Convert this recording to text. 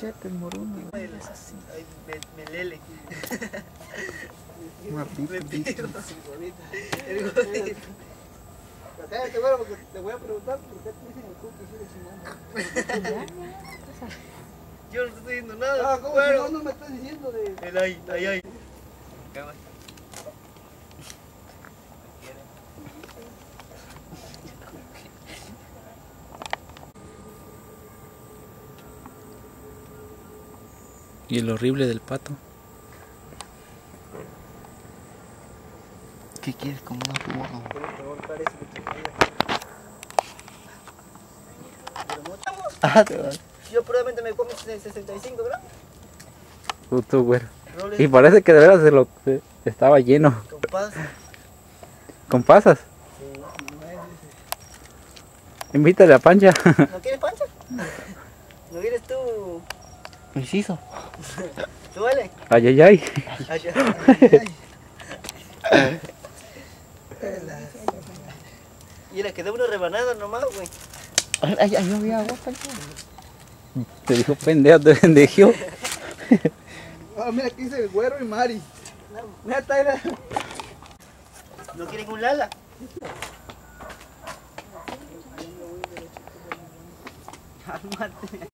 machete, el moruno. Es así. Ay, me lele. Martito, Me pido. El gordito. Cállate, bueno, porque te voy a preguntar por qué te dicen el cookie y el Simón. Yo no te estoy diciendo nada. Ah, ¿cómo bueno. no me estás diciendo de...? El ay. Y el horrible del pato. ¿Qué quieres como una burro? Ah, te vas. Yo probablemente me comí 65 gramos. Tú, güero. Roles Y parece que de veras estaba lleno. con pasas. ¿Con pasas? Sí. Invítale a Pancha. ¿No quieres pancha? ¿No quieres tú? Inciso. ¿Tú vale? Ay, ay, ay. Y le quedó una rebanada nomás, güey. Ay, ay, no había agua, Pancha. Te dijo pendejo, te bendejió. Ah, mira, aquí dice el güero y Mari. Mira, está ahí la... ¿No quieren un Lala? Cálmate.